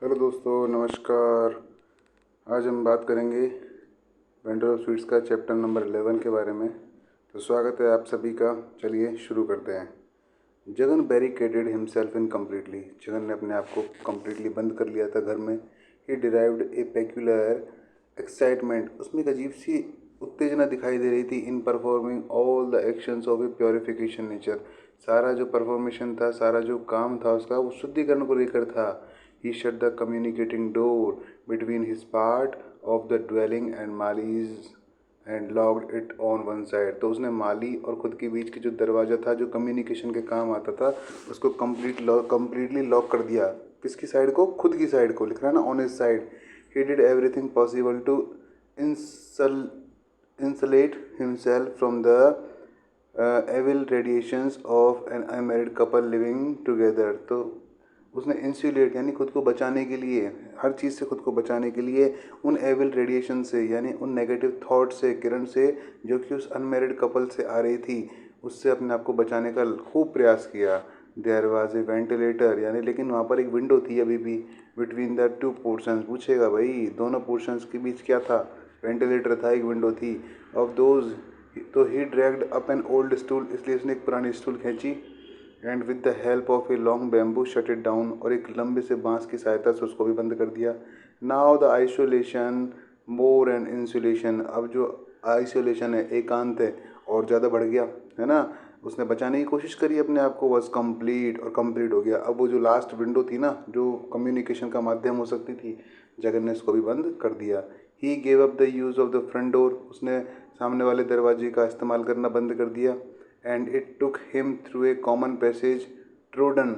Hello दोस्तों, नमस्कार। आज हम बात करेंगे वेंडर ऑफ स्वीट्स का चैप्टर नंबर 11 के बारे में। तो स्वागत है आप सभी का। चलिए शुरू करते हैं। Jagan barricaded himself in completely. Jagan ने अपने आप को कम्प्लीटली बंद कर लिया था घर में। ही डिराइव्ड ए पेक्यूलर एक्साइटमेंट। उसमें एक अजीब सी उत्तेजना दिखाई दे रही थी in performing all the actions of A purification nature. सारा जो परफॉर्मेशन था, सारा जो काम था उसका, वो शुद्धिकरण को लेकर था। He shut the communicating door between his part of the dwelling and Mali's and locked it on one side। तो उसने माली और खुद के बीच की जो दरवाज़ा था, जो कम्युनिकेशन के काम आता था, उसको कम्प्लीटली लॉक कर दिया। किसकी साइड को? खुद की साइड को। लिख रहा है ना, on his side. He did everything possible to इंसल insulate himself from the evil radiations of an unmarried couple living together। तो उसने इंसुलेट यानी खुद को बचाने के लिए, हर चीज़ से खुद को बचाने के लिए, उन एविल रेडिएशन से यानी उन नेगेटिव थॉट से, किरण से, जो कि उस अनमेरिड कपल से आ रही थी, उससे अपने आप को बचाने का खूब प्रयास किया। देयर वाज ए वेंटिलेटर यानी, लेकिन वहाँ पर एक विंडो थी अभी भी, बिटवीन द टू पोर्शंस। पूछेगा भाई दोनों पोर्शंस के बीच क्या था? वेंटिलेटर था, एक विंडो थी। Of those so he dragged up an old stool, इसलिए उसने एक पुरानी स्टूल खींची। And with the help of a long bamboo shut it down, और एक लंबे से बांस की सहायता से उसको भी बंद कर दिया। Now the isolation more and insulation. अब जो आइसोलेशन है, एकांत है, और ज़्यादा बढ़ गया है ना। उसने बचाने की कोशिश करी अपने आप को, वॉज कंप्लीट, और कंप्लीट हो गया। अब वो जो लास्ट विंडो थी ना, जो कम्युनिकेशन का माध्यम हो सकती थी, जगन ने उसको भी बंद कर दिया। He gave up the use of the front door. उसने सामने वाले दरवाजे का इस्तेमाल करना बंद कर दिया। And it took him through a common passage trodden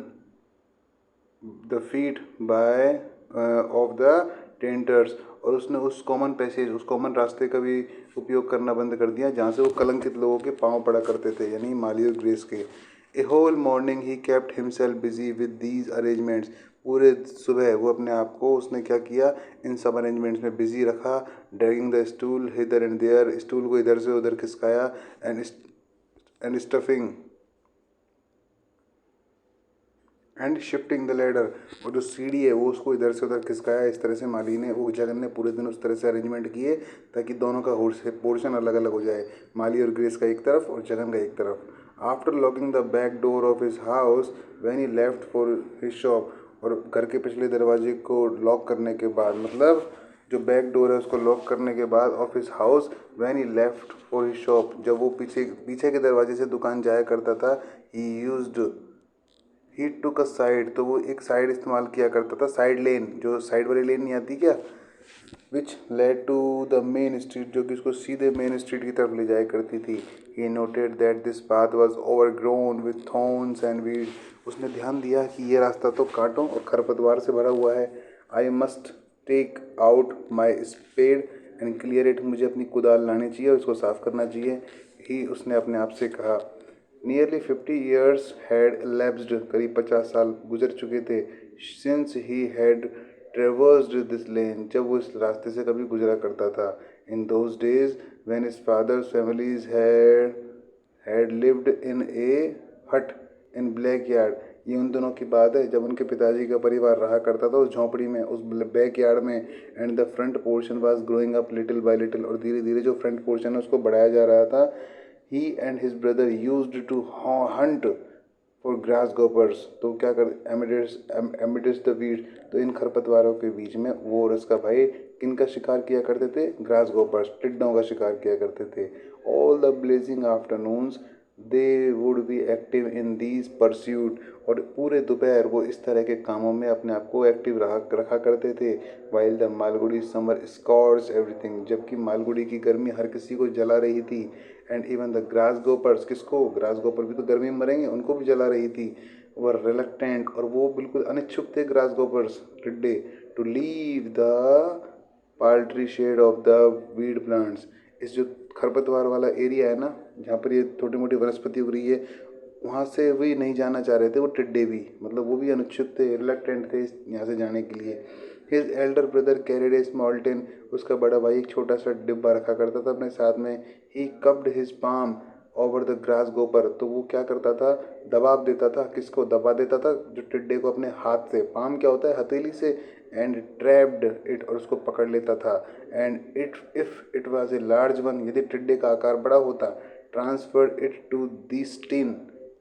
the feet by of the टेंटर्स। और उसने उस कॉमन पैसेज, उस कॉमन रास्ते का भी उपयोग करना बंद कर दिया जहाँ से वो कलंकित लोगों के पाँव पड़ा करते थे, यानी माली और ग्रेस के। A whole morning he kept himself busy with these arrangements. पूरे सुबह वो अपने आप को, उसने क्या किया, इन सब अरेंजमेंट्स में बिजी रखा। Dragging the stool hither and there, stool को इधर से उधर खिसकाया। And stuffing and shifting the ladder. और जो सीढ़ी है वो उसको इधर से उधर खिसकाया। इस तरह से माली ने, वो जगन ने पूरे दिन उस तरह से अरेंजमेंट किए ताकि दोनों का पोर्शन अलग अलग हो जाए, माली और ग्रेस का एक तरफ और जगन का एक तरफ। After locking the back door of his house when he left for his shop. और घर के पिछले दरवाजे को लॉक करने के बाद, मतलब जो बैक डोर है उसको लॉक करने के बाद, of his house when he left for his shop, जब वो पीछे पीछे के दरवाजे से दुकान जाया करता था, ही यूज्ड ही टुक अ साइड। तो वो एक साइड इस्तेमाल किया करता था, साइड लेन, जो साइड वाली लेन नहीं आती क्या, which led to the main street, जो कि उसको सीधे मेन स्ट्रीट की तरफ ले जाया करती थी। He noted that this path was overgrown with thorns and weed. उसने ध्यान दिया कि ये रास्ता तो कांटों और खरपतवार से भरा हुआ है। I must take out my spade and clear it. मुझे अपनी कुदाल लानी चाहिए और इसको साफ करना चाहिए। ही उसने अपने आप से कहा। नियरली 50 years हैड elapsed, करीब 50 साल गुजर चुके थे, since he had traversed this lane, जब वो इस रास्ते से कभी गुजरा करता था। In those days when his father's families had lived in a hut in black yard. ये उन दिनों की बात है जब उनके पिताजी का परिवार रहा करता था उस झोंपड़ी में, उस बैक यार्ड में। And the front portion was growing up little bye little, और धीरे धीरे जो फ्रंट पोर्शन है उसको बढ़ाया जा रहा था। He and his brother used to hunt for grasshoppers। तो क्या कर, amidst the weeds, तो इन खरपतवारों के बीच में वो और उसका भाई किनका शिकार किया करते थे? grasshoppers, टिड्डों का शिकार किया करते थे। All the blazing afternoons they would be active in these pursuit। और पूरे दोपहर वो इस तरह के कामों में अपने आप को एक्टिव रखा करते थे। while the Malgudi summer scorched everything, जबकि मालगुड़ी की गर्मी हर किसी को जला रही थी। एंड इवन द ग्रास गोपर्स, किसको? ग्रास गोपर भी तो गर्मी में मरेंगे, उनको भी जला रही थी। वो रिलक्टेंट, और वो बिल्कुल अनिच्छुक थे ग्रास गोपर्स, टिड्डे, to leave the paltry shade of the weed plants. इस जो खरपतवार वाला एरिया है ना, जहाँ पर ये छोटी मोटी वनस्पति उग रही है, वहाँ से भी नहीं जाना चाह रहे थे वो टिड्डे भी, मतलब वो भी अनिच्छुक थे, रिलक्टेंट थे यहाँ से जाने के लिए। हिज एल्डर ब्रदर कैरिड ए स्मॉल टिन। उसका बड़ा भाई एक छोटा सा डिब्बा रखा करता था अपने साथ में। He cupped his palm, over the grasshopper, तो वो क्या करता था, दबाव देता था, किसको दबा देता था, जो टिड्डे को अपने हाथ से, पाम क्या होता है हथेली से, एंड ट्रैप्ड इट, और उसको पकड़ लेता था। And it if it was a large one, यदि टिड्डे का आकार बड़ा होता, transferred it to this tin,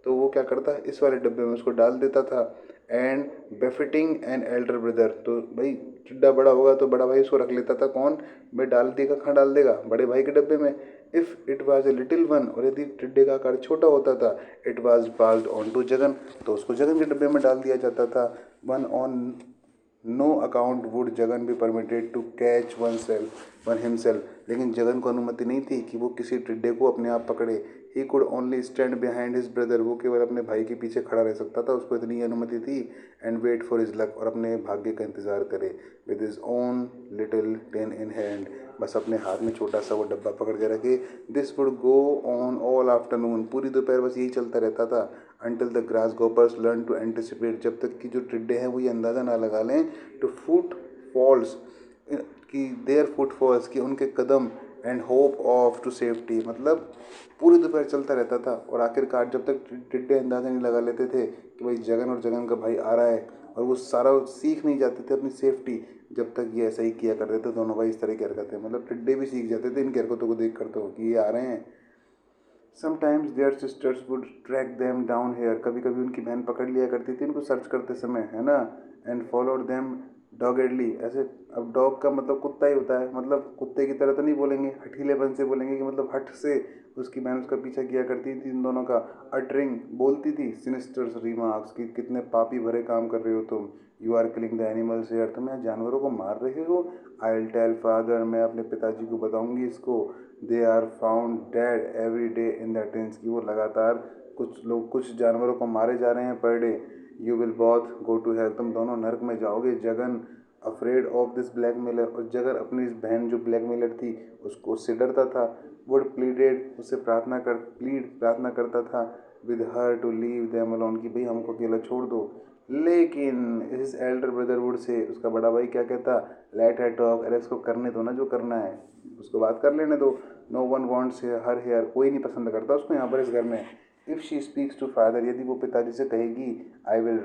तो वो क्या करता, इस वाले डब्बे में उसको डाल देता था। And befitting an elder brother, तो भाई टिड्डा बड़ा होगा तो बड़ा भाई उसको रख लेता था, कौन, मैं डाल देगा, कहाँ डाल देगा, बड़े भाई के डब्बे में। If it was a little one, और यदि टिड्डे का आकार छोटा होता था, it was passed on to Jagan, तो उसको जगन के डब्बे में डाल दिया जाता था। One on no account would Jagan be permitted to catch one himself, लेकिन जगन को अनुमति नहीं थी कि वो किसी टिड्डे को अपने आप पकड़े। He could only stand behind his brother, वो केवल अपने भाई के पीछे खड़ा रह सकता था, उसको इतनी अनुमति थी। And wait for his luck, और अपने भाग्य का इंतजार करे। With his own little tin in hand, बस अपने हाथ में छोटा सा वो डब्बा पकड़ के रखे। This would go on all afternoon, पूरी दोपहर बस यही चलता रहता था। Until the grasshoppers learn to anticipate, जब तक कि जो टिड्डे हैं वो ये अंदाज़ा ना लगा लें, टू फुट फॉल्स, कि देयर फुट फॉल्स, कि उनके कदम, and hop off to safety, मतलब पूरी दोपहर चलता रहता था। और आखिरकार जब तक टिड्डे अंदाज़ा नहीं लगा लेते थे कि भाई जगन और जगन का भाई आ रहा है, और वो सारा सीख नहीं जाते थे अपनी सेफ्टी, जब तक ये ऐसा ही किया करते थे दोनों भाई, इस तरह की हरकतें, मतलब टिड्डे भी सीख जाते थे इनकी हरकतों को देख कर, तो कि ये आ रहे हैं। Sometimes there sisters would track them down here, कभी कभी उनकी बहन पकड़ लिया करती थी उनको सर्च करते समय, है ना। एंड फॉलोड देम डॉगेडली, ऐसे, अब डॉग का मतलब कुत्ता ही होता है, मतलब कुत्ते की तरह तो नहीं बोलेंगे, हठीलेपन से बोलेंगे, कि मतलब हट से उसकी बहन उसका पीछा किया करती थी इन दोनों का। अटरिंग, बोलती थी, सिनिस्टर्स रिमार्क्स, कि कितने पापी भरे काम कर रहे हो तुम, you are killing the animals here, तुम यहाँ जानवरों को मार रहे हो। आई विल टेल फादर, मैं अपने पिताजी को बताऊंगी इसको। They are found dead every day in the tins, की वो लगातार कुछ जानवरों को मारे जा रहे हैं per day. You will both go to hell, तुम दोनों नर्क में जाओगे। Jagan afraid of this blackmailer, और जगन अपनी इस बहन जो ब्लैकमेलर थी उसको, उससे डरता था। वुड प्लीडेड, उससे प्रार्थना करता था with her to leave them alone, कि भाई हमको अकेला छोड़ दो। लेकिन his Elder brother would say, उसका बड़ा भाई क्या कहता, लेट हर टॉक, अरे इसको करने दो ना जो करना है, उसको बात कर लेने दो। No one wants her here, कोई नहीं पसंद करता उसको यहाँ पर इस घर में। If she speaks to father, यदि वो पिताजी से कहेगी, आई विल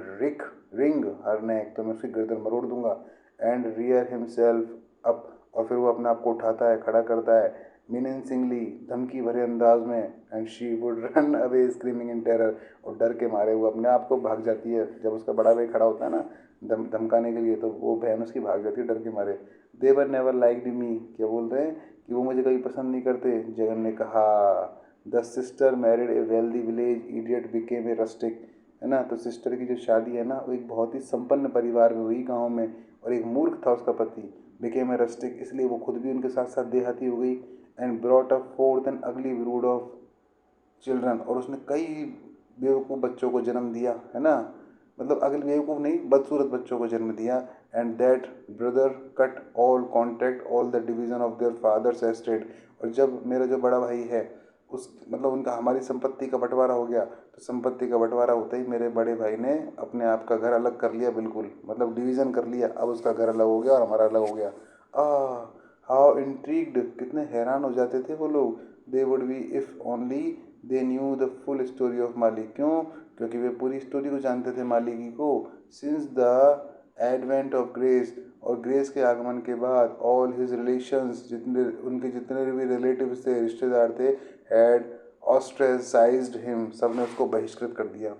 रिंग हर नेक, तो मैं उसकी गर्दन मरोड़ दूंगा। एंड रियर हिमसेल्फ अप, और फिर वो अपने आप को उठाता है, खड़ा करता है, मीनिंगली, धमकी भरे अंदाज में। And she would run away screaming in terror, और डर के मारे वो अपने आप को भाग जाती है। जब उसका बड़ा भाई खड़ा होता है ना धमकाने के लिए, तो वो बहन उसकी भाग जाती है डर के मारे। देवर नेवर लाइक मी, क्या बोल रहे हैं कि वो मुझे कभी पसंद नहीं करते। जगन ने कहा, the sister married A wealthy village idiot became a rustic, है ना। तो सिस्टर की जो शादी है ना, वो एक बहुत ही संपन्न परिवार में हुई गांव में, और एक मूर्ख था उसका पति, बिकेम ए रस्टिक, इसलिए वो खुद भी उनके साथ साथ देहाती हो गई। And brought up fourth N अगली ब्रूड ऑफ चिल्ड्रन, और उसने कई बेवकूफ़ बच्चों को जन्म दिया, है ना, मतलब अगले बेवकूफ़ नहीं, बदसूरत बच्चों को जन्म दिया। And that brother cut all contact all the division of their father's estate, और जब मेरा जो बड़ा भाई है उस, मतलब उनका, हमारी संपत्ति का बंटवारा हो गया, तो संपत्ति का बंटवारा होते ही मेरे बड़े भाई ने अपने आप का घर अलग कर लिया, बिल्कुल, मतलब डिवीज़न कर लिया, अब उसका घर अलग हो गया और हमारा अलग हो गया। हाउ इंट्रीग्ड, कितने हैरान हो जाते थे वो लोग। They would be if only they knew the full story of मालिक, क्यों, क्योंकि वे पूरी स्टोरी को जानते थे मालिकी को। Since the advent of grace, और ग्रेस के आगमन के बाद, ऑल हिज रिलेशंस, जितने भी रिलेटिव्स थे, रिश्तेदार थे, हैड ऑस्ट्रेसाइज्ड हिम, सब ने उसको बहिष्कृत कर दिया।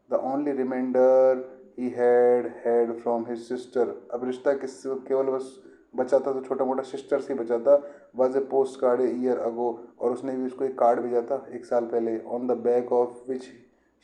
The only reminder he had from his sister, अब रिश्ता किस केवल बस बचा था तो छोटा मोटा सिस्टर से बचा था। Was a post card a year ago, और उसने भी उसको एक कार्ड भेजा था एक साल पहले। On the back of which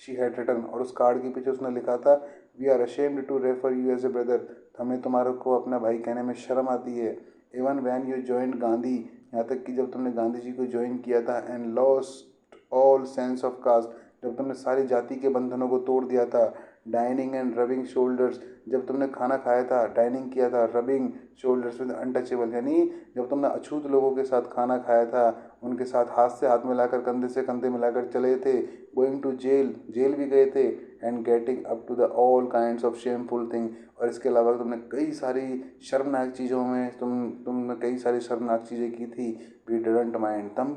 she had written, और उस कार्ड के पीछे उसने लिखा था, we are ashamed to refer you as a brother, हमें तुम्हारे को अपना भाई कहने में शर्म आती है। Even when you joint Gandhi, यहाँ तक कि जब तुमने गांधी जी को ज्वाइन किया था। And lost all sense of caste, जब तुमने सारी जाति के बंधनों को तोड़ दिया था। डाइनिंग एंड रबिंग शोल्डर्स, जब तुमने खाना खाया था, डाइनिंग किया था, रबिंग शोल्डर्स विद अनटचेबल, यानी जब तुमने अछूत लोगों के साथ खाना खाया था, उनके साथ हाथ से हाथ मिलाकर, कंधे से कंधे मिलाकर चले थे। गोइंग टू जेल, जेल भी गए थे। And getting up to the all kinds of shameful thing. और इसके अलावा तुमने कई सारी शर्मनाक चीज़ों में तुमने कई सारी शर्मनाक चीज़ें की थी। वी डिडंट माइंड, तब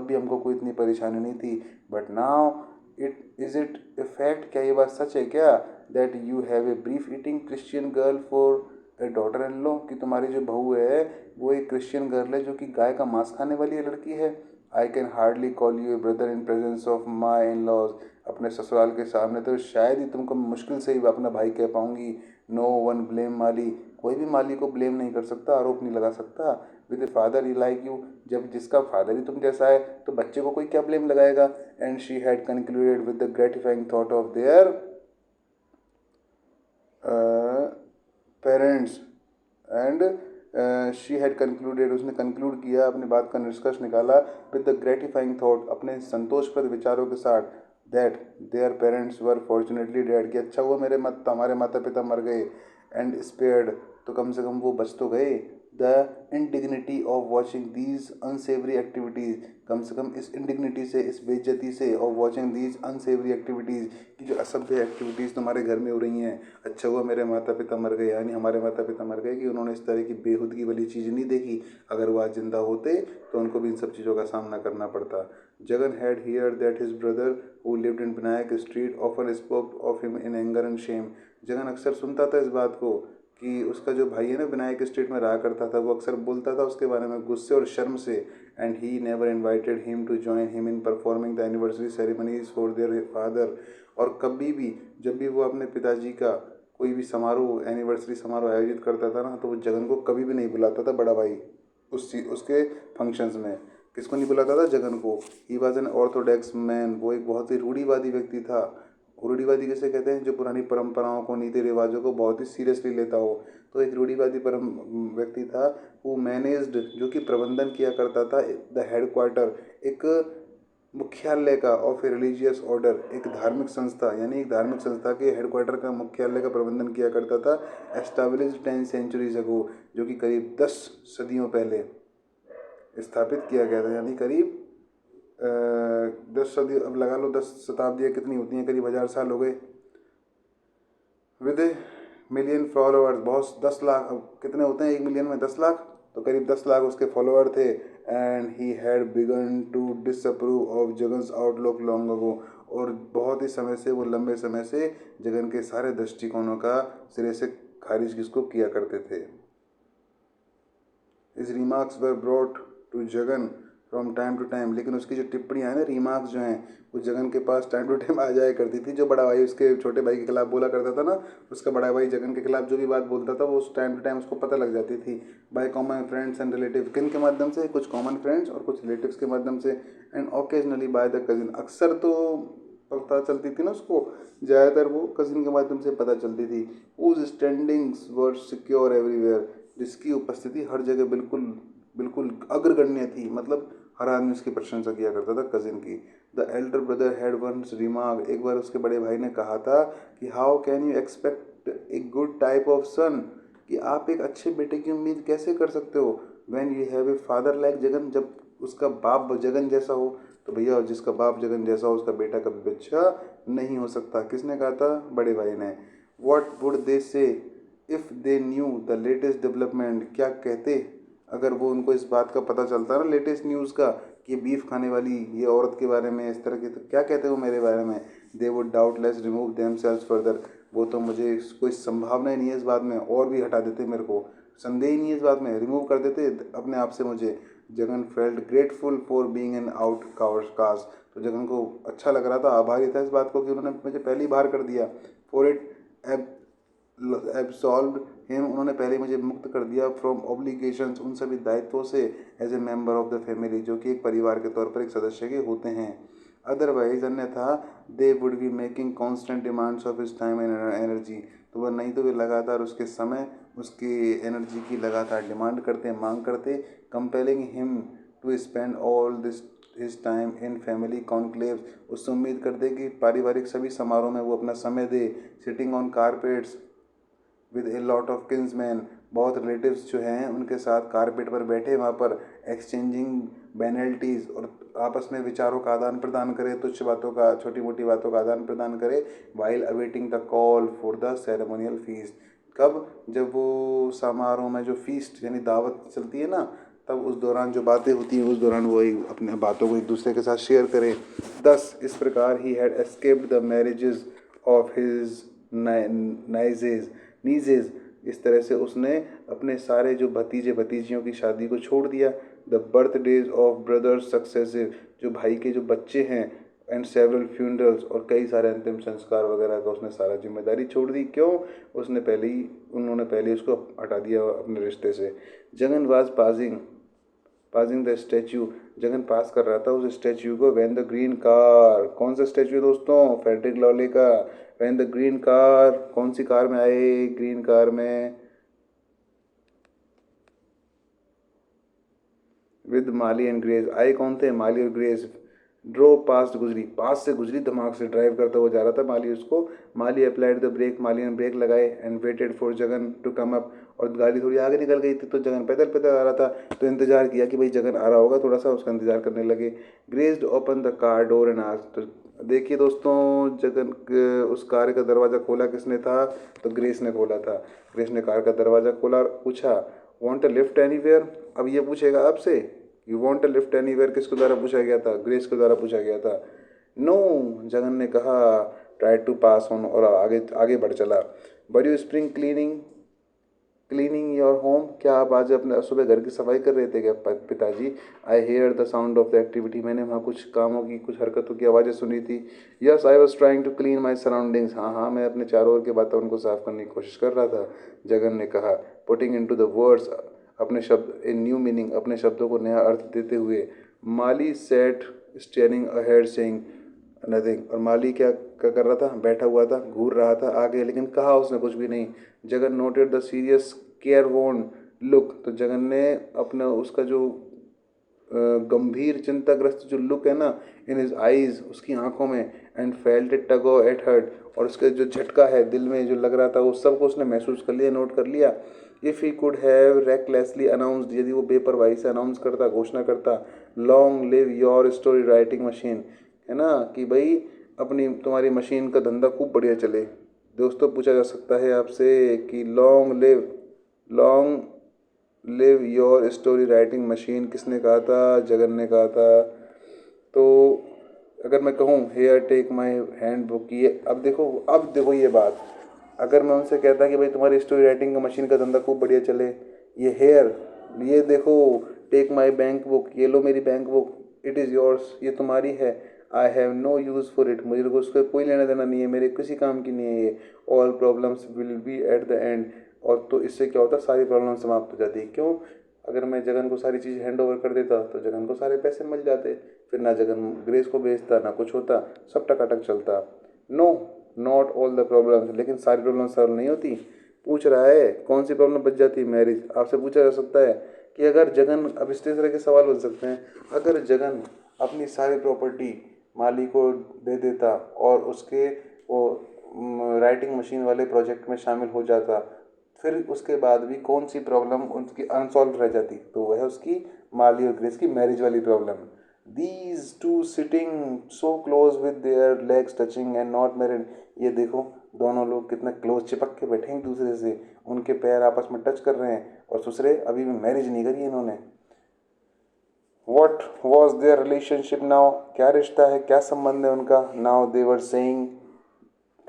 भी हमको कोई इतनी परेशानी नहीं थी। But now it a fact, क्या ये बात सच है क्या, that you have a brief eating Christian girl for a daughter in law, कि तुम्हारी जो बहू है वो एक क्रिश्चियन गर्ल है जो कि गाय का मांस खाने वाली लड़की है। I can hardly call you a brother in presence of my in laws, अपने ससुराल के सामने तो शायद ही तुमको मुश्किल से ही अपना भाई कह पाऊंगी। नो वन ब्लेम माली, कोई भी माली को ब्लेम नहीं कर सकता, आरोप नहीं लगा सकता। With a father he like you, जब जिसका फादर ही तुम जैसा है तो बच्चे को कोई क्या ब्लेम लगाएगा। And she had concluded with the gratifying thought of their parents and she had concluded, उसने कंक्लूड किया, अपनी बात का निष्कर्ष निकाला, विद द ग्रेटिफाइंग थॉट, अपने संतोषप्रद विचारों के साथ, that their parents were fortunately dead, कि अच्छा हुआ हमारे माता पिता मर गए, एंड स्पेयर्ड, तो कम से कम वो बच तो गए, the indignity of watching these unsavoury activities, कम से कम इस इंडिग्निटी से, इस बेइज्जती से, of watching these unsavoury activities, की जो असभ्य एक्टिविटीज़ तुम्हारे घर में हो रही हैं। अच्छा हुआ मेरे माता पिता मर गए, यानी हमारे माता पिता मर गए कि उन्होंने इस तरह की बेहूदगी वाली चीज़ नहीं देखी। अगर वो आज जिंदा होते तो उनको भी इन सब चीज़ों का सामना करना पड़ता। Jagan had here that his brother who lived in Vinayak street often spoke of him in anger and Shem, Jagan अक्सर सुनता था इस बात को कि उसका जो भाई है ना विनायक स्ट्रीट में रहा करता था, वो अक्सर बोलता था उसके बारे में गुस्से और शर्म से। And he never invited him to join him in performing the anniversary ceremonies for their father, और कभी भी जब भी वो अपने पिताजी का कोई भी समारोह, एनिवर्सरी समारोह आयोजित करता था ना, तो वो जगन को कभी भी नहीं बुलाता था, बड़ा भाई उसके फंक्शंस में। किसको नहीं बुलाता था? जगन को। He was an Orthodox man, वो एक बहुत ही रूढ़िवादी व्यक्ति था। रूढ़िवादी किसे कहते हैं? जो पुरानी परंपराओं को, नीति रिवाजों को बहुत ही सीरियसली लेता हो। तो एक रूढ़िवादी परम व्यक्ति था। वो मैनेज्ड, जो कि प्रबंधन किया करता था, द हेडक्वार्टर, एक मुख्यालय का, ऑफ ए रिलीजियस ऑर्डर, एक धार्मिक संस्था, यानी एक धार्मिक संस्था के हेडक्वार्टर का, मुख्यालय का प्रबंधन किया करता था। एस्टाब्लिश्ड 10 सेंचुरीज अगो, जो कि करीब 10 सदियों पहले स्थापित किया गया था, यानी करीब 10 सदी, अब लगा लो 10 शताब्दियाँ कितनी होती हैं, करीब 1000 साल हो गए। विद मिलियन फॉलोअर्स, बहुत 10 लाख, अब कितने होते हैं 1 मिलियन में? 10 लाख, तो करीब 10 लाख उसके फॉलोअर थे। And he had begun to disapprove of Jagan's outlook long ago, और बहुत ही समय से, वो लंबे समय से जगन के सारे दृष्टिकोणों का सिरे से खारिज किसको किया करते थे। His remarks were brought to Jagan from time to time, लेकिन उसकी जो टिप्पणियाँ हैं ना, रिमार्क्स जो हैं, वो जगन के पास टाइम टू टाइम आ जाया करती थी। जो बड़ा भाई उसके छोटे भाई के खिलाफ बोला करता था ना, उसका बड़ा भाई जगन के खिलाफ जो भी बात बोलता था, वो उस टाइम टू टाइम उसको पता लग जाती थी। By common friends and relative, किन के माध्यम से? कुछ कॉमन फ्रेंड्स और कुछ रिलेटिव्स के माध्यम से। And occasionally by the cousin, अक्सर तो पता चलती थी ना उसको, ज़्यादातर वो कजिन के माध्यम से पता चलती थी। उस स्टैंडिंग्स वर सिक्योर एवरीवेयर, जिसकी उपस्थिति हर जगह बिल्कुल बिल्कुल अग्रगण्य थी, मतलब हर आदमी उसकी प्रशंसा किया करता था कजिन की। The elder brother had once remark, एक बार उसके बड़े भाई ने कहा था कि how can you expect a good type of son, कि आप एक अच्छे बेटे की उम्मीद कैसे कर सकते हो, when you have a father like Jagan, जब उसका बाप जगन जैसा हो। तो भैया, जिसका बाप जगन जैसा हो उसका बेटा कभी भी अच्छा नहीं हो सकता। किसने कहा था? बड़े भाई ने। वॉट वुड दे से if they knew the latest development, क्या कहते अगर वो, उनको इस बात का पता चलता ना, लेटेस्ट न्यूज़ का, कि बीफ खाने वाली ये औरत के बारे में इस तरह की, तो क्या कहते हो मेरे बारे में? They would doubtless remove themselves further, वो तो मुझे कोई संभावना ही नहीं है इस बात में, और भी हटा देते, मेरे को संदेह ही नहीं है इस बात में, रिमूव कर देते अपने आप से मुझे। Jagan felt grateful for being an outcaste, तो जगन को अच्छा लग रहा था, आभारी था इस बात को कि उन्होंने मुझे पहले ही बाहर कर दिया। फॉर इट एब्सॉल्व्ड हिम, उन्होंने पहले मुझे मुक्त कर दिया, फ्रॉम ऑब्लिगेशंस, उन सभी दायित्वों से, as a member of the family, जो कि एक परिवार के तौर पर एक सदस्य के होते हैं। अदरवाइज, अन्यथा, they would be making constant demands of his time and energy, तो वह नहीं तो वे लगातार उसके समय, उसकी एनर्जी की लगातार डिमांड करते, मांग करते, compelling him to spend all this his time in family conclaves, उससे उम्मीद करते कि पारिवारिक सभी समारोह में वो अपना समय दे। Sitting on carpets with a lot of kinsmen, बहुत रिलेटिव्स जो हैं उनके साथ कारपेट पर बैठे, वहाँ पर एक्सचेंजिंग बैनल्टीज़ और आपस में विचारों का आदान प्रदान करे, तुच्छ बातों का, छोटी मोटी बातों का आदान प्रदान करे, while awaiting the call for the ceremonial feast. कब? जब वो समारोह में जो फीस्ट यानी दावत चलती है ना, तब उस दौरान जो बातें होती हैं उस दौरान वो अपने बातों को एक दूसरे के साथ शेयर करें। 10 इस प्रकार he had escaped the marriages of his nieces, इस तरह से उसने अपने सारे जो भतीजे भतीजियों की शादी को छोड़ दिया। The birthdays of brothers successive, जो भाई के जो बच्चे हैं, एंड सेवरल फ्यूनरल्स, और कई सारे अंतिम संस्कार वगैरह का उसने सारा जिम्मेदारी छोड़ दी। क्यों? उन्होंने पहले उसको हटा दिया अपने रिश्ते से। Jagan was passing the statue, Jagan pass कर रहा था उस स्टैचू को। वैन द ग्रीन कार, कौन सा स्टैचू है दोस्तों? फ्रेडरिक लॉले का। वैन द ग्रीन कार, कौन सी कार में आए? ग्रीन कार में। विद माली एंड ग्रेस, आए कौन थे? माली और ग्रेस। ड्रो पास्ट, गुजरी, पास से गुजरी, दिमाग से ड्राइव करता हुआ जा रहा था माली उसको। Mali applied the brake, Mali ने ब्रेक लगाए। And waited for Jagan to come up, और गाड़ी थोड़ी आगे निकल गई थी तो जगन पैदल पैदल आ रहा था, तो इंतजार किया कि भाई जगन आ रहा होगा, थोड़ा सा उसका इंतजार करने लगे। Grace open the car door and asked, तो देखिए दोस्तों, जगन उस कार का दरवाज़ा खोला किसने था? तो ग्रेस ने खोला था। ग्रेस ने कार का दरवाज़ा खोला, पूछा वॉन्ट अ लिफ्ट एनीवेयर। अब ये पूछेगा आपसे, you want a lift anywhere किसके द्वारा पूछा गया था? ग्रेस के द्वारा पूछा गया था। नो, जगन ने कहा। ट्राई टू पास ऑन, और आगे आगे बढ़ चला। Were you spring cleaning your home, क्या आप आज अपने सुबह घर की सफाई कर रहे थे क्या पिताजी? I hear the sound of the activity, मैंने वहाँ कुछ कामों की, कुछ हरकतों की आवाज़ें सुनी थी। Yes, I was trying to clean my surroundings, हाँ हाँ, मैं अपने चारों ओर के वातावरण को साफ करने की कोशिश कर रहा था, जगन ने कहा। Putting in to the words, अपने शब्द इन न्यू मीनिंग, अपने शब्दों को नया अर्थ देते हुए। Mali sat staring ahead saying nothing, और माली क्या क्या कर रहा था? बैठा हुआ था, घूर रहा था आगे, लेकिन कहा उसने कुछ भी नहीं। Jagan noted the serious care वोन लुक, तो जगन ने अपना उसका जो गंभीर चिंताग्रस्त जो लुक है ना, इन हिज आईज, उसकी आंखों में, and felt it tug at heart, और उसके जो झटका है दिल में जो लग रहा था उस सब को उसने महसूस कर लिया, नोट कर लिया। If he could have recklessly announced, यदि वो बेपरवाही से अनाउंस करता, घोषणा करता, long live your story writing machine, है ना, कि भाई अपनी तुम्हारी मशीन का धंधा खूब बढ़िया चले। दोस्तों पूछा जा सकता है आपसे कि long live your story writing machine किसने कहा था? जगन ने कहा था। तो अगर मैं कहूँ here take my hand book, ये अब देखो ये बात, अगर मैं उनसे कहता कि भाई तुम्हारी स्टोरी राइटिंग का मशीन का धंधा खूब बढ़िया चले, ये हेयर, ये देखो, टेक माई बैंक बुक, ये लो मेरी bank book, it is yours, ये तुम्हारी है। I have no use for it, मुझे उसका कोई लेना देना नहीं है, मेरे किसी काम की नहीं है ये। All problems will be at the end, और तो इससे क्या होता, सारी प्रॉब्लम समाप्त हो जाती है। क्यों? अगर मैं जगन को सारी चीज़ हैंड ओवर कर देता तो जगन को सारे पैसे मिल जाते, फिर ना जगन ग्रेस को बेचता, ना कुछ होता, सब टकाटक चलता। No, not all the problems, लेकिन सारी प्रॉब्लम सॉल्व नहीं होती। पूछ रहा है कौन सी प्रॉब्लम बच जाती? मैरिज। आपसे पूछा जा सकता है कि अगर जगन, अब इस तरह के सवाल बन सकते हैं, अगर जगन अपनी सारी प्रॉपर्टी माली को दे देता और उसके वो राइटिंग मशीन वाले प्रोजेक्ट में शामिल हो जाता, फिर उसके बाद भी कौन सी प्रॉब्लम उसकी अनसॉल्व रह जाती? तो वह उसकी माली और ग्रेस की मैरिज वाली problem. These two sitting so close with their legs touching and not married, ये देखो दोनों लोग कितने क्लोज चिपक के बैठे हैं एक दूसरे से, उनके पैर आपस में टच कर रहे हैं, और दूसरे अभी भी मैरिज नहीं करी इन्होंने। What was their relationship now, क्या रिश्ता है, क्या संबंध है उनका? Now they were saying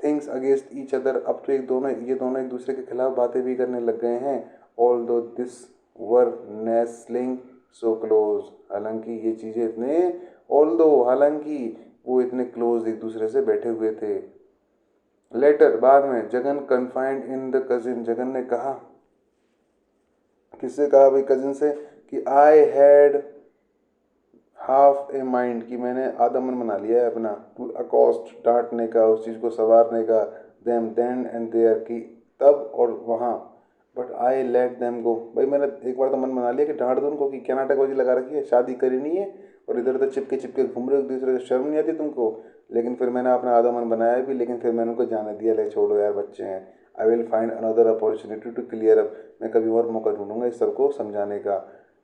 things against each other, अब तो ये दोनों एक दूसरे के खिलाफ बातें भी करने लग गए हैं। ऑल दो दिस वर नेस्लिंग सो क्लोज, हालांकि ये चीज़ें इतने, हालांकि वो इतने क्लोज एक दूसरे से बैठे हुए थे। लेटर, बाद में, Jagan confined in the cousin, Jagan ने कहा, किससे कहा भाई? कजिन से, कि I had half a mind, कि मैंने आधा मन बना लिया है अपना, टू अकॉस्ट, डांटने का, उस चीज़ को संवारने का, देम देन एंड देयर, की तब और वहाँ, but I let them go, भाई मैंने एक बार तो मन बना लिया कि डांट दूँ उनको, कि क्या नाटकबाजी लगा रखी है, शादी करी नहीं है और इधर उधर चिपके चिपके घूम रहे हो एक दूसरे से, शर्म नहीं आती तुमको? लेकिन फिर मैंने अपना आधा मन बनाया भी, लेकिन फिर मैंने उनको जाने दिया, ले छोड़ो यार, बच्चे हैं। I will find another opportunity to clear up, मैं कभी और मौका ढूंढूंगा इस सबको समझाने का।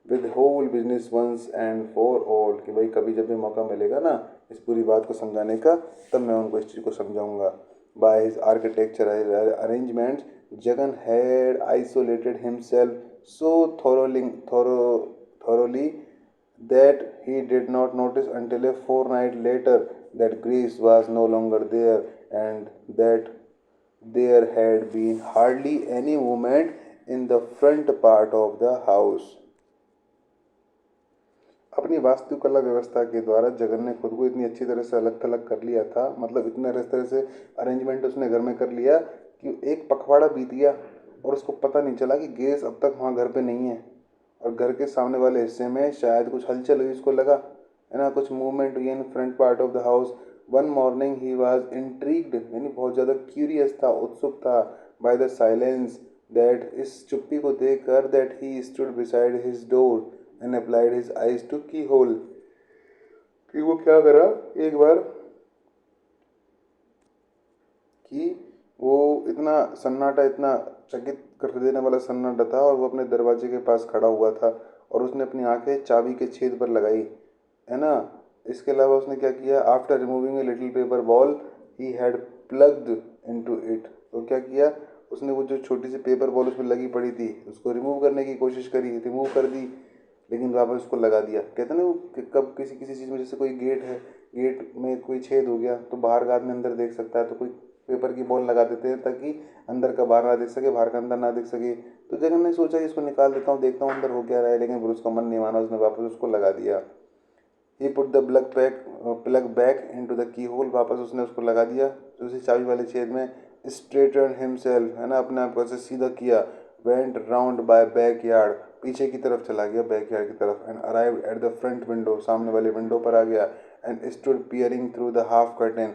With whole business once and for all, कि भाई कभी जब भी मौका मिलेगा ना इस पूरी बात को समझाने का, तब मैं उनको इस चीज़ को समझाऊंगा. By his architecture arrangements, Jagan had isolated himself so thoroughly that he did not notice until a fortnight later that Grace was no longer there, and that there had been hardly any movement in the front part of the house. अपनी वास्तुकला व्यवस्था के द्वारा जगन ने खुद को इतनी अच्छी तरह से अलग थलग कर लिया था, मतलब इतने तरह से अरेंजमेंट उसने घर में कर लिया कि एक पखवाड़ा बीत गया और उसको पता नहीं चला कि गैस अब तक वहाँ घर पे नहीं है. और घर के सामने वाले हिस्से में शायद कुछ हलचल हुई, उसको लगा है ना कुछ मूवमेंट हुई in front part of the house. One morning he was intrigued, यानी बहुत ज़्यादा क्यूरियस था, उत्सुक था, बाय द साइलेंस, दैट इस चुप्पी को देख कर, that he stood beside his door and applied his eyes to keyhole. कि वो क्या करा एक बार कि वो इतना सन्नाटा, इतना चकित कर देने वाला सन्नाटा था, और वो अपने दरवाजे के पास खड़ा हुआ था और उसने अपनी आंखें चाबी के छेद पर लगाई, है ना. इसके अलावा उसने क्या किया, after removing a little paper ball he had plugged into it. तो क्या किया उसने, वो जो छोटी सी पेपर बॉल उसमें लगी पड़ी थी उसको रिमूव करने की कोशिश करी, रिमूव कर दी, लेकिन वापस उसको लगा दिया. कहते हैं ना वो कब किसी किसी चीज़ में, जैसे कोई गेट है, गेट में कोई छेद हो गया तो बाहर का आदमी अंदर देख सकता है, तो कोई पेपर की बॉल लगा देते हैं ताकि अंदर का बाहर ना देख सके, बाहर का अंदर ना देख सके. तो जगन ने सोचा कि इसको निकाल देता हूँ, देखता हूँ अंदर हो क्या रहा है, लेकिन फिर उसका मन नहीं माना, उसने वापस उसको लगा दिया. He put the plug back into the key hole, वापस उसने उसको लगा दिया उसी चाबी वाले छेद में. स्ट्रेटन हिमसेल्फ, है ना, अपने आप को ऐसे सीधा किया. Went round buy back yard, पीछे की तरफ चला गया, बैक यार्ड की तरफ. And arrive at the front window, सामने वाले विंडो पर आ गया. And stood peering through the half curtain,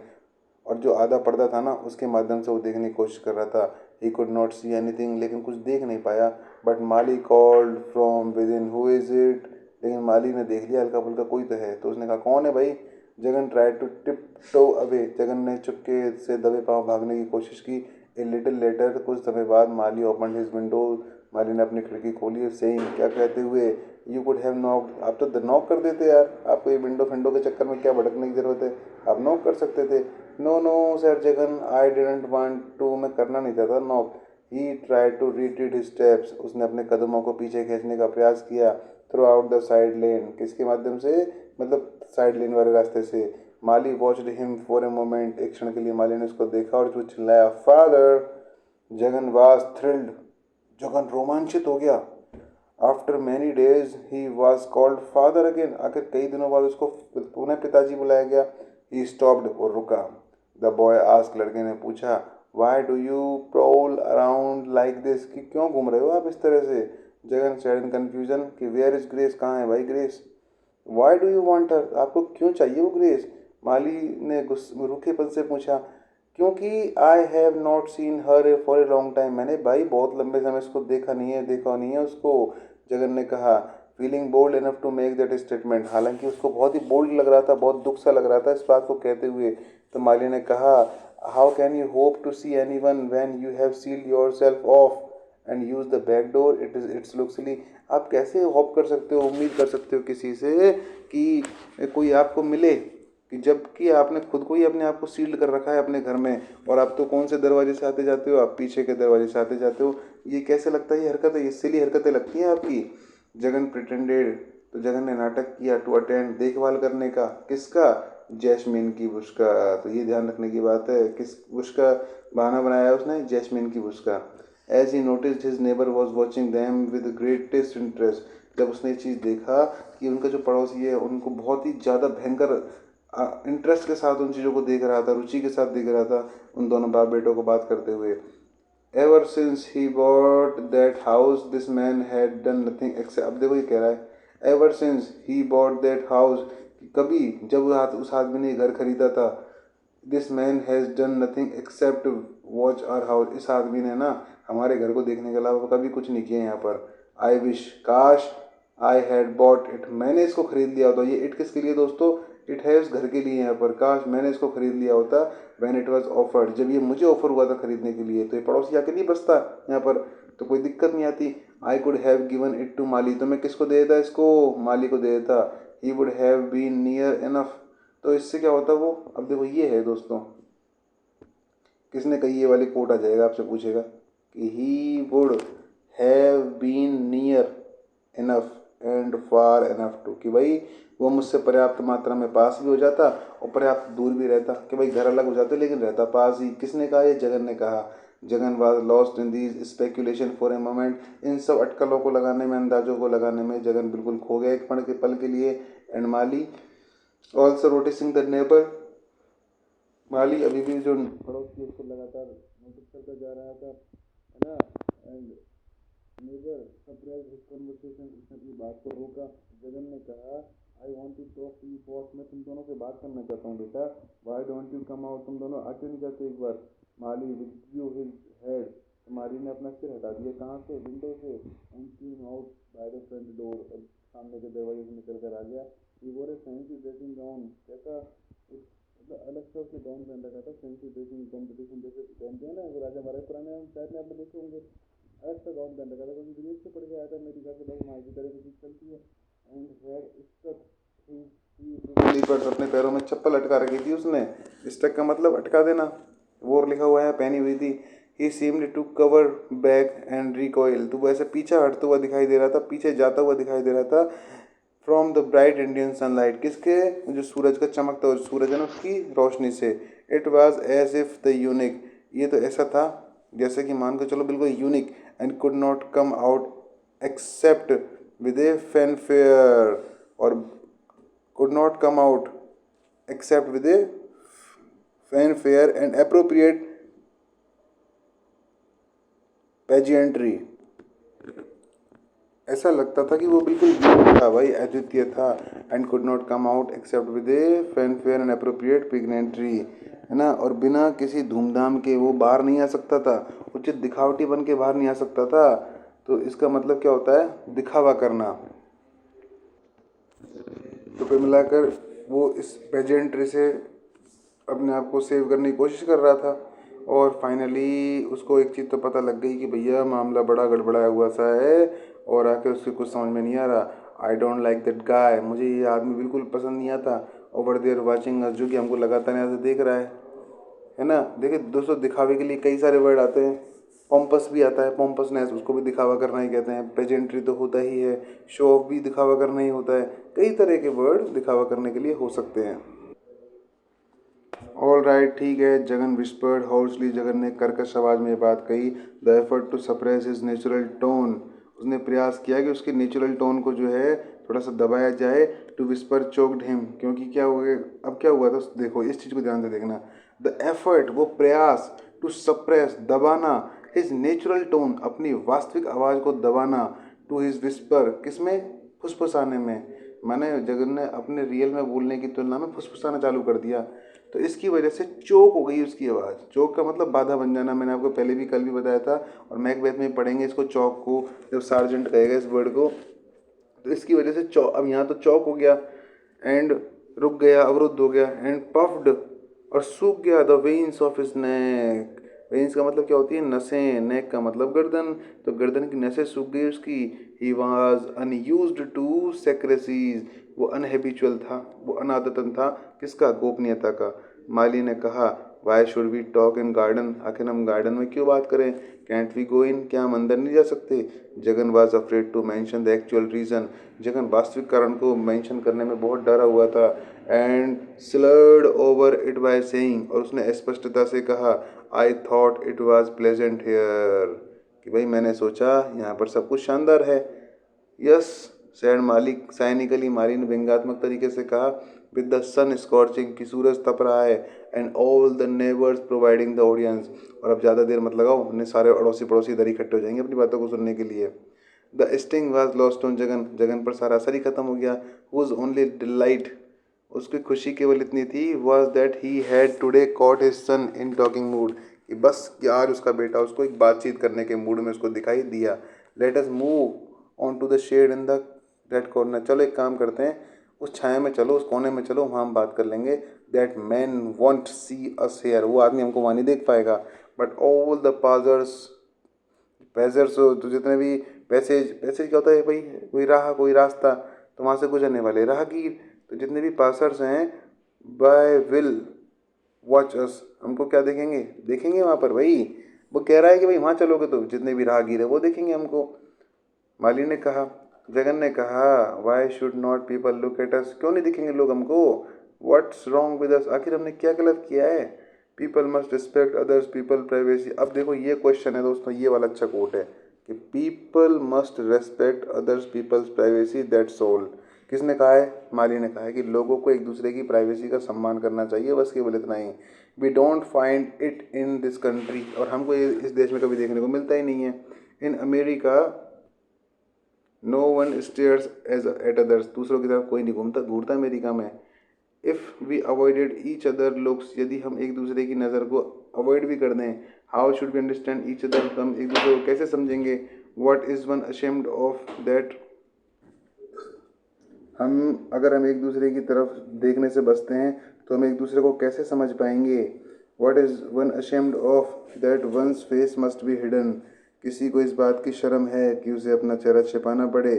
और जो आधा पर्दा था ना उसके माध्यम से वो देखने की कोशिश कर रहा था. He could not see anything, लेकिन कुछ देख नहीं पाया. But Mali called from with in, who is it. लेकिन माली ने देख लिया हल्का फुल्का कोई तो है, तो उसने कहा कौन है भाई. Jagan try to tiptoe away, Jagan ने चुपके से दबे पाँव भागने की कोशिश की. ए लिटिल लेटर, कुछ समय बाद माली ओपन हिज विंडो, माली ने अपनी खिड़की खोली, सेइंग, क्या कहते हुए, यू कुड हैव नॉक, आप तो नॉक कर देते यार, आपको ये विंडो फिंडो के चक्कर में क्या भटकने की ज़रूरत है, आप नॉक कर सकते थे. No no sir Jagan, I didn't want to, मैं करना नहीं चाहता knock. He tried to retreat his steps, उसने अपने कदमों को पीछे खींचने का प्रयास किया. Through out the side lane, किसके माध्यम से, मतलब साइड लेन वाले रास्ते से. Mali watched him for a moment, एक क्षण के लिए माली ने उसको देखा और जो चिल्लाया, father. Jagan was thrilled, Jagan रोमांचित हो गया. After many days he was called father again, आखिर कई दिनों बाद उसको पुनः पिताजी बुलाया गया. ही स्टॉप्ड, और रुका. द बॉय आस्क, लड़के ने पूछा, why do you prowl around like this, कि क्यों घूम रहे हो आप इस तरह से. जगन सेड इन कन्फ्यूजन, कि वेयर इज ग्रेस, कहाँ है भाई Grace. Why do you want her, आपको क्यों चाहिए वो ग्रेस. माली ने रूखेपन से पूछा, क्योंकि I have not seen her for a long time, मैंने भाई बहुत लंबे समय उसको देखा नहीं है उसको. जगन ने कहा, feeling bold enough to make that statement, हालांकि उसको बहुत ही बोल्ड लग रहा था, बहुत दुख सा लग रहा था इस बात को कहते हुए. तो माली ने कहा, how can you hope to see anyone when you have sealed yourself off and use the back door, it's look silly. आप कैसे होप कर सकते हो, उम्मीद कर सकते हो किसी से कि कोई आपको मिले, कि जबकि आपने खुद को ही अपने आप को सील्ड कर रखा है अपने घर में, और आप तो कौन से दरवाजे से आते जाते हो, आप पीछे के दरवाजे से आते जाते हो. ये कैसे लगता है, ये हरकत है, इससे लिए हरकतें लगती हैं आपकी. जगन प्रिटेंडेड, तो जगन ने नाटक किया, टू अटेंड, देखभाल करने का, किसका, जैस्मिन की बुश का. तो ये ध्यान रखने की बात है, किस बुश का बहाना बनाया उसने, जैस्मिन की बुश का. As he noticed his neighbour was watching them with greatest interest, जब उसने ये चीज़ देखा कि उनका जो पड़ोसी है उनको बहुत ही ज़्यादा भयंकर इंटरेस्ट के साथ उन चीज़ों को देख रहा था, रुचि के साथ देख रहा था, उन दोनों बाप बेटों को बात करते हुए. Ever since he bought that house this man had done nothing except, अब देखो ये कह रहा है, ever since he bought that house, कभी जब उस आदमी ने घर खरीदा था, this man has done nothing except watch our house, इस आदमी ने ना हमारे घर को देखने के अलावा कभी कुछ नहीं किया यहाँ पर. आई विश, काश, आई हैड बॉट इट, मैंने इसको खरीद लिया होता. ये इट किसके लिए दोस्तों, इट है उस घर के लिए यहाँ पर. काश मैंने इसको खरीद लिया होता, वैन इट वॉज ऑफर्ड, जब ये मुझे ऑफर हुआ था खरीदने के लिए, तो ये पड़ोसी आके नहीं बसता यहाँ पर, तो कोई दिक्कत नहीं आती. I could have given it to Mali, तो मैं किसको दे देता इसको, माली को दे देता। He would have been near enough, तो इससे क्या होता वो, अब देखो ये है दोस्तों, किसने कही ये वाली कोट आ जाएगा, आपसे पूछेगा कि he would have been near enough and far enough to, कि भाई वो मुझसे पर्याप्त मात्रा में पास भी हो जाता और पर्याप्त दूर भी रहता, कि भाई घर अलग हो जाते लेकिन रहता पास ही। किसने कहा, ये जगन ने कहा। Jagan was lost in these speculation for a moment, इन सब अटकलों को लगाने में, अंदाजों को लगाने में जगन बिल्कुल खो गया एक पल के लिए। And Mali also noticing the neighbour, Mali अभी भी जो पड़ोस की उसको लगातार नोटिस करता जा रहा था, है ना। And neighbour surprise his conversation, उसने अपनी बात को रोका। जगन ने कहा I want to talk to you boss, मैं तुम दोनों से बात करना चाहता हूँ बेटा। Why don't you come out, तुम दोनों आते नहीं जाते एक बार। Mali withdrew his head, Mali ने अपना सिर हटा दिया, कहाँ से, विंडो से। And came out by the front door, और सामने के दरवाजे से निकल कर आ गया। ही वोर ए फैंसी ड्रेसिंग गाउन, कैसा अलग से उसने गाउन पहन रखा था, फैंसी ड्रेसिंग कॉम्पिटिशन जैसे पहनते हैं ना वो राजा हमारे पुराने शायद में आपने देखे होंगे, अलग सा गाउन पहन रखा था, क्योंकि विदेश से पढ़ के आया था अमेरिका से, बस वहाँ की तरह की चीज़ चलती है। एंड हेयर स्टक स्लीपर्स, अपने पैरों में चप्पल अटका रखी थी उसने, स्टक का मतलब अटका देना, वो लिखा हुआ है, पहनी हुई थी। He seemed to cower back and recoil, तो वो ऐसे पीछे हटता हुआ दिखाई दे रहा था, पीछे जाता हुआ दिखाई दे रहा था। From the bright Indian sunlight, किसके, जो सूरज का चमकता हुआ सूरज है ना उसकी रोशनी से। It was as if the unique, ये तो ऐसा था जैसे कि मान के चलो बिल्कुल unique, and could not come out except with a fanfare, और could not come out except with a fanfare and appropriate pageantry। ऐसा लगता था कि वो बिल्कुल यूनिक था भाई, अद्वितीय था। And could not come out except with a fanfare and appropriate pageantry, है ना, और बिना किसी धूमधाम के वो बाहर नहीं आ सकता था, उचित दिखावटी बन के बाहर नहीं आ सकता था। तो इसका मतलब क्या होता है, दिखावा करना। तो कुल मिलाकर वो इस पेजेंट्री से अपने आप को सेव करने की कोशिश कर रहा था, और फाइनली उसको एक चीज़ तो पता लग गई कि भैया मामला बड़ा गड़बड़ाया हुआ सा है, और आखिर उसके कुछ समझ में नहीं आ रहा। I don't like that guy, मुझे ये आदमी बिल्कुल पसंद नहीं आता। ओवर देयर वाचिंग अस, जो कि हमको लगातार यहाँ से देख रहा है ना। देखिए दोस्तों, दिखावे के लिए कई सारे वर्ड आते हैं, पॉम्पस भी आता है, पॉम्पसनेस, उसको भी दिखावा करना ही कहते हैं। पेजेंट्री तो होता ही है, शो ऑफ भी दिखावा करना ही होता है। कई तरह के वर्ड दिखावा करने के लिए हो सकते हैं। ऑल राइट, ठीक है, जगन विस्पर्ड हॉर्सली, जगन ने कर्कश आवाज में ये बात कही। The effort to suppress his natural tone, उसने प्रयास किया कि उसके नेचुरल टोन को जो है थोड़ा सा दबाया जाए। टू विस्पर चोक्ड हिम, क्योंकि क्या हो गया, अब क्या हुआ था देखो, इस चीज़ को ध्यान से देखना। द एफर्ट, वो प्रयास, टू सप्रेस, दबाना, हिज नेचुरल टोन, अपनी वास्तविक आवाज़ को दबाना। टू हिज विस्पर, किसमें, फुसफुसाने में, माने जगन ने अपने रियल में बोलने की तुलना में फुसफुसाना चालू कर दिया, तो इसकी वजह से चोक हो गई उसकी आवाज़। चोक का मतलब बाधा बन जाना, मैंने आपको पहले भी कल भी बताया था, और मैकबेथ में पढ़ेंगे इसको, चौक को, जब सार्जेंट कहेगा इस वर्ड को, तो इसकी वजह से चौक, अब यहाँ तो चौक हो गया, एंड रुक गया, अवरुद्ध हो गया, एंड पफ्ड, और सूख गया, the veins of his neck. Veins का मतलब क्या होती है, नसें, नेक का मतलब गर्दन, तो गर्दन की नसें सूख गई उसकी। ही वॉज अनयूज्ड टू सेक्रेसीज, वो अनहेबिचुअल था, वो अनादतन था, किसका, गोपनीयता का। माली ने कहा why should we talk in garden, आखिर हम गार्डन में क्यों बात करें। कैंट वी गो इन, क्या हम अंदर नहीं जा सकते। Jagan was afraid to mention the actual reason, Jagan वास्तविक कारण को मेंशन करने में बहुत डरा हुआ था। And slurred over it by saying, और उसने स्पष्टता से कहा I thought it was pleasant here, कि भाई मैंने सोचा यहाँ पर सब कुछ शानदार है। यस सैड मालिक, साइनिकली माली ने व्यंग्यात्मक तरीके से कहा, विद द सन स्कॉर्चिंग, कि सूरज तप रहा है, and all the neighbours providing the audience, और अब ज़्यादा देर मत लगाओ, उन्हें सारे अड़ोसी पड़ोसी इधर इकट्ठे हो जाएंगे अपनी बातों को सुनने के लिए। The sting was lost on Jagan, Jagan पर सारा असर ही खत्म हो गया। हुज ओनली डिलाइट, उसकी खुशी केवल इतनी थी, was that he had today caught his son in talking mood, कि बस कि आज उसका बेटा उसको एक बातचीत करने के मूड में उसको दिखाई दिया। Let us move on to the shed in the that corner, चलो एक काम करते हैं, उस छाया में चलो, उस कोने में चलो, वहाँ हम बात कर लेंगे। That man won't see us here, वो आदमी हमको वहाँ नहीं देख पाएगा। बट ऑल द पैसेज हो तो जितने भी पैसेज पैसेज क्या होता है भाई, कोई राह कोई रास्ता, तो वहाँ से गुजरने वाले राहगीर। तो जितने भी पासर्स हैं, बाय विल वॉच अस, हमको क्या देखेंगे, देखेंगे वहाँ पर भाई। वो कह रहा है कि भाई वहाँ चलोगे तो जितने भी राहगीर है वो देखेंगे हमको। माली ने कहा, जगन ने कहा, why should not people look at us, क्यों नहीं दिखेंगे लोग हमको, व्हाट्स रॉन्ग विद अस, आखिर हमने क्या गलत किया है। People must respect others people privacy. अब देखो ये क्वेश्चन है दोस्तों, ये वाला अच्छा कोट है कि people must respect others people's privacy, that's all. किसने कहा है, माली ने कहा है कि लोगों को एक दूसरे की प्राइवेसी का सम्मान करना चाहिए, बस केवल इतना ही। We don't find it in this country, और हमको ये इस देश में कभी देखने को मिलता ही नहीं है। In America no one stares as at others, दूसरों की तरफ कोई नहीं घूमता घूरता अमेरिका में। If we avoided each other looks, यदि हम एक दूसरे की नज़र को अवॉइड भी कर दें, how should we understand each other, हम एक दूसरे को कैसे समझेंगे। What is one ashamed of that, हम एक दूसरे की तरफ देखने से बचते हैं तो हम एक दूसरे को कैसे समझ पाएंगे। What is one ashamed of that one's face must be hidden, किसी को इस बात की शर्म है कि उसे अपना चेहरा छिपाना पड़े।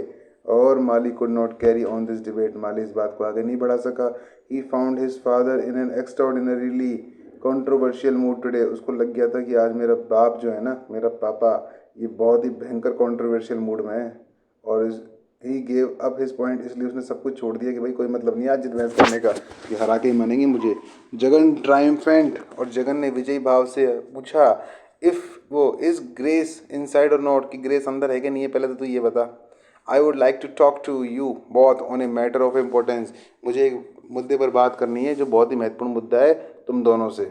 और Mali could not carry on this debate, Mali इस बात को आगे नहीं बढ़ा सका। He found his father in an extraordinarily controversial mood today, उसको लग गया था कि आज मेरा बाप जो है ना, मेरा पापा, ये बहुत ही भयंकर कंट्रोवर्शियल मूड में है। और he gave up his point, इसलिए उसने सब कुछ छोड़ दिया कि भाई कोई मतलब नहीं आज जित बहस करने का, कि हरा के ही मानेंगे मुझे। जगन ट्रायम्फेंट, और जगन ने विजयी भाव से पूछा, इफ़ वो इज़ ग्रेस इनसाइड और नॉट, कि ग्रेस अंदर है कि नहीं है, पहले तो तू ये बता। I would like to talk to you बहुत on a matter of importance, मुझे एक मुद्दे पर बात करनी है जो बहुत ही महत्वपूर्ण मुद्दा है तुम दोनों से।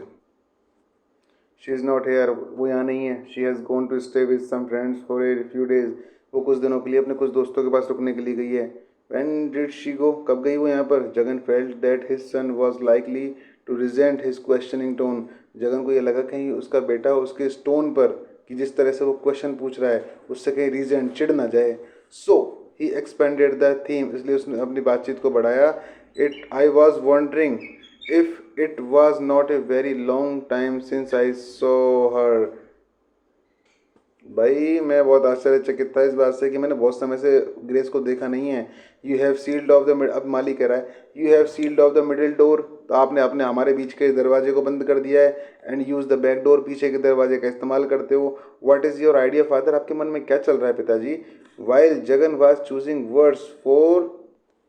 शी इज़ नॉट हेयर, वो यहाँ नहीं है। She has gone to stay with some friends for a few days, वो कुछ दिनों के लिए अपने कुछ दोस्तों के पास रुकने के लिए गई है। व्हेन डिड शी गो, कब गई वो यहाँ पर। Jagan felt that his son was likely to resent his questioning tone, Jagan को ये लगा कहीं उसका बेटा उसके इस टोन पर, कि जिस तरह से वो क्वेश्चन पूछ रहा है, उससे कहीं रिजेंट चिढ़ ना जाए। So he expanded the theme, इसलिए उसने अपनी बातचीत को बढ़ाया। It I was wondering if it was not a very long time since I saw her, भाई मैं बहुत आश्चर्यचकित था इस बात से कि मैंने बहुत समय से ग्रेस को देखा नहीं है। You have sealed off the, अब माली कह रहा है, you have sealed off the middle door, तो आपने अपने हमारे बीच के दरवाजे को बंद कर दिया है। And use the back door, पीछे के दरवाजे का इस्तेमाल करते हो। What is your idea father, आपके मन में क्या चल रहा है पिताजी। While Jagan was choosing words for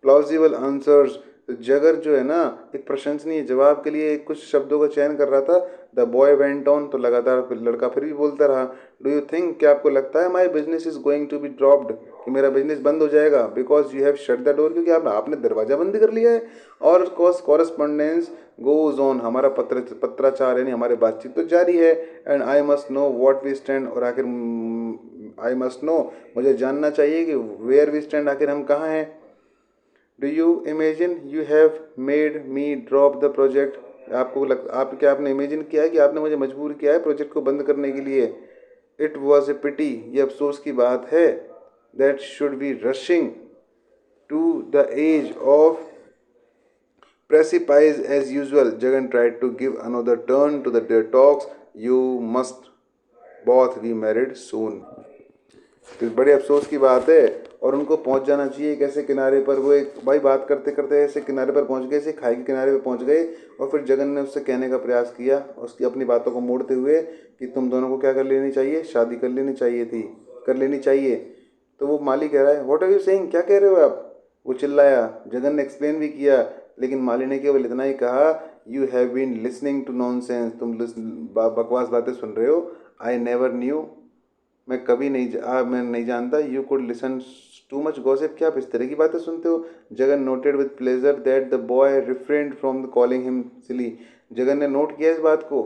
plausible answers, तो जगर जो है ना एक प्रशंसनीय जवाब के लिए कुछ शब्दों का चयन कर रहा था। द बॉय वेंट ऑन, तो लगातार लड़का फिर भी बोलता रहा। डू यू थिंक, क्या आपको लगता है, my business is going to be dropped, कि मेरा बिजनेस बंद हो जाएगा, because you have shut the door, क्योंकि आपने दरवाजा बंद कर लिया है। और कॉरस्पॉन्डेंस गोज ऑन, हमारा पत्राचार यानी हमारी बातचीत तो जारी है। And I must know what we stand, और आखिर आई मस्ट नो, मुझे जानना चाहिए कि वेयर वी स्टैंड, आखिर हम कहाँ हैं। Do you imagine you have made me drop the project, क्या आपने इमेजिन किया है कि आपने मुझे मजबूर किया है प्रोजेक्ट को बंद करने के लिए। इट वॉज ए पिटी, ये अफसोस की बात है। That should be rushing to the edge of precipice as usual, Jagan tried to give another turn to their talks. You must both be married soon. तो बड़े अफसोस की बात है, और उनको पहुंच जाना चाहिए एक ऐसे किनारे पर। वो एक भाई बात करते करते ऐसे किनारे पर पहुंच गए, ऐसे खाई के किनारे पर पहुंच गए। और फिर जगन ने उससे कहने का प्रयास किया, उसकी अपनी बातों को मोड़ते हुए, कि तुम दोनों को क्या कर लेनी चाहिए, शादी कर लेनी चाहिए थी, कर लेनी चाहिए। तो वो माली कह रहा है, व्हाट आर यू सेइंग, क्या कह रहे हो आप, वो चिल्लाया। जगन ने एक्सप्लेन भी किया, लेकिन माली ने केवल इतना ही कहा, you have been listening to nonsense, तुम बकवास बातें सुन रहे हो। आई नेवर न्यू, मैं नहीं जानता। You could listen to much gossip, क्या आप इस तरह की बातें सुनते हो। Jagan noted with pleasure that the boy refrained from calling him silly, Jagan ने नोट किया इस बात को,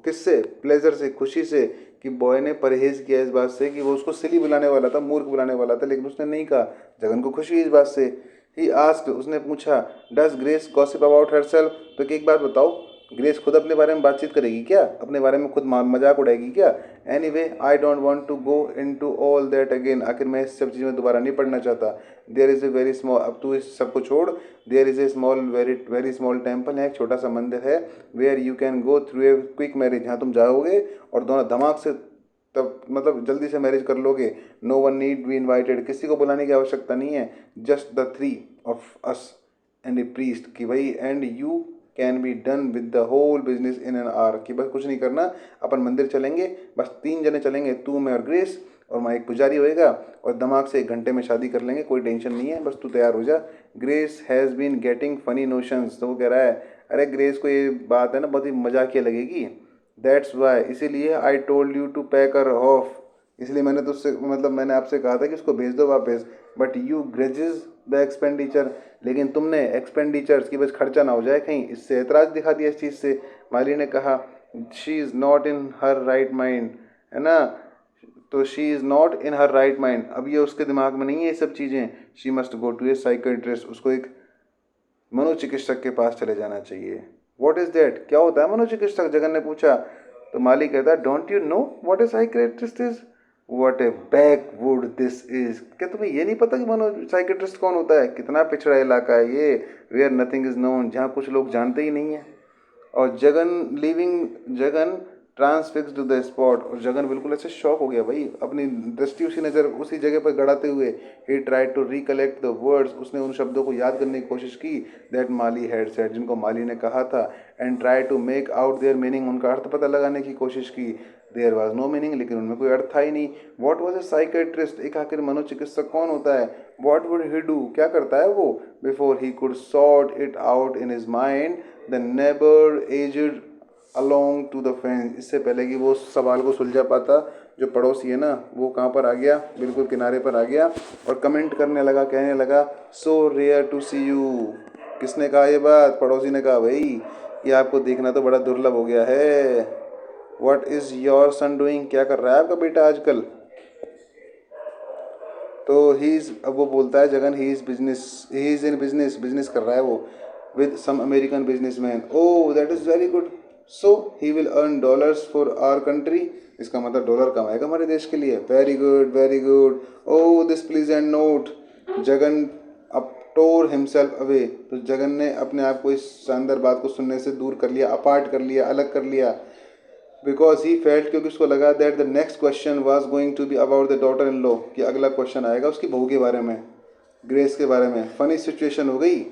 किससे, प्लेजर से, खुशी से, कि बॉय ने परहेज किया इस बात से कि वो उसको सिली बुलाने वाला था, मूर्ख बुलाने वाला था, लेकिन उसने नहीं कहा। जगन को खुशी हुई इस बात से। ही आस्क्ड, उसने पूछा, does grace gossip about herself, तो एक बात बताओ, ग्रेस खुद अपने बारे में बातचीत करेगी क्या, अपने बारे में खुद मजाक उड़ाएगी क्या। Anyway I don't want to go into all that again, आखिर मैं इस सब चीज़ में दोबारा नहीं पढ़ना चाहता। There is a very small, अब तू इस सब को छोड़, there is a small very very small temple, यहाँ एक छोटा सा मंदिर है, where you can go through a quick marriage, यहाँ तुम जाओगे और दोनों धमाक से तब मतलब जल्दी से मैरिज कर लोगे। No one need be invited, किसी को बुलाने की आवश्यकता नहीं है। Just the three of us and a priest, कि भाई and you can be done with the whole business in an hour, कि बस कुछ नहीं करना, अपन मंदिर चलेंगे, बस 3 जने चलेंगे, तू मैं और ग्रेस, और वहाँ एक पुजारी होएगा, और दिमाग से 1 घंटे में शादी कर लेंगे, कोई टेंशन नहीं है, बस तू तैयार हो जा। Grace has been getting funny notions, तो वो कह रहा है अरे ग्रेस को ये बात है ना बहुत ही मजाकिया लगेगी। दैट्स वाई, इसीलिए I told you to pack her off, इसलिए मैंने तुझसे मतलब मैंने आपसे कहा था कि उसको भेज दो वापस। बट यू ग्रेजेस द एक्सपेंडिचर, लेकिन तुमने एक्सपेंडिचर्स की बस खर्चा ना हो जाए कहीं, इससे एतराज़ दिखा दिया इस चीज़ से। माली ने कहा she is not in her right mind, है ना, तो she is not in her right mind, अब ये उसके दिमाग में नहीं है ये सब चीज़ें। She must go to a psychiatrist, उसको एक मनोचिकित्सक के पास चले जाना चाहिए। व्हाट इज़ दैट, क्या होता है मनोचिकित्सक, जगन ने पूछा। तो माली कहता है don't you know what a psychiatrist is, what a backwood this is, क्या तुम्हें ये नहीं पता कि मनो साइकेट्रिस्ट कौन होता है, कितना पिछड़ा इलाका है ये, वेयर नथिंग इज नोन, जहाँ कुछ लोग जानते ही नहीं है। और Jagan transfixed to the spot, और जगन बिल्कुल ऐसे शॉक हो गया भाई, अपनी दृष्टि उसी नज़र उसी जगह पर गड़ाते हुए। He tried to recollect the words, उसने उन शब्दों को याद करने की कोशिश की, दैट माली हैड सेड, जिनको माली ने कहा था। And try to make out their meaning, उनका अर्थ पता लगाने की कोशिश की। देयर वॉज नो मीनिंग, लेकिन उनमें कोई अर्थ था ही नहीं। वॉट वॉज ए साइकेट्रिस्ट, एक आखिर मनोचिकित्सक कौन होता है। वॉट वुड ही डू, क्या करता है वो। Before he could sort it out in his mind the neighbour edged along to the fence, इससे पहले कि वो उस सवाल को सुलझा पाता, जो पड़ोसी है ना वो कहाँ पर आ गया, बिल्कुल किनारे पर आ गया, और कमेंट करने लगा, कहने लगा so rare to see you. किसने कहा ये बात, पड़ोसी ने कहा भाई ये आपको देखना तो बड़ा दुर्लभ हो गया है। What is your son doing, क्या कर रहा है आपका बेटा आजकल। तो अब वो बोलता है Jagan he is in business, business कर रहा है वो with some American businessman. Oh that is very good, so he will earn dollars for our country, इसका मतलब डॉलर कमाएगा हमारे देश के लिए। Very good very good, oh this please and note, Jagan अब टोर हिमसेल्फ अवे, तो जगन ने अपने आप को इस शानदार बात को सुनने से दूर कर लिया, अपार्ट कर लिया, अलग कर लिया। बिकॉज ही फेल्ट, क्योंकि उसको लगा that the next question was going to be about the daughter in law, कि अगला क्वेश्चन आएगा उसकी बहू के बारे में, ग्रेस के बारे में। फनी सिचुएशन हो गई,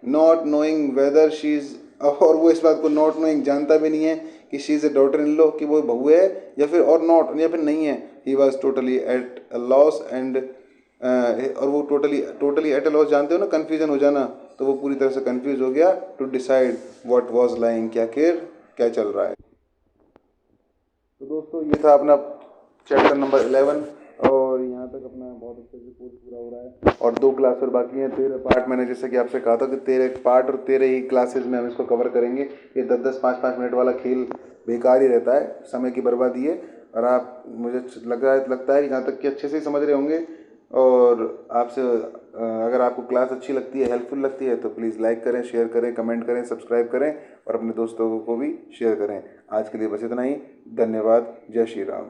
not knowing whether she is, और वो इस बात को नॉट नोइंग जानता भी नहीं है कि she is a daughter in law, कि वो बहू है या फिर और नॉट या फिर नहीं है। He was totally at a loss and और वो टोटली एट अ लॉस, जानते हो ना कन्फ्यूजन हो जाना, तो वो पूरी तरह से कन्फ्यूज हो गया to decide what was lying, क्या चल रहा है। तो दोस्तों ये था अपना चैप्टर नंबर 11, और यहाँ तक अपना बहुत अच्छे से कोर्स पूरा हो रहा है, और 2 क्लास और बाकी हैं। 13 पार्ट मैंने जैसे कि आपसे कहा था कि 13 पार्ट और 13 ही क्लासेज में हम इसको कवर करेंगे। ये 10-10 5-5 मिनट वाला खेल बेकार ही रहता है, समय की बर्बादी है। और आप मुझे लगता है कि यहाँ तक कि अच्छे से ही समझ रहे होंगे। और आपसे अगर आपको क्लास अच्छी लगती है, हेल्पफुल लगती है, तो प्लीज़ लाइक करें, शेयर करें, कमेंट करें, सब्सक्राइब करें, और अपने दोस्तों को भी शेयर करें। आज के लिए बस इतना ही, धन्यवाद, जय श्री राम।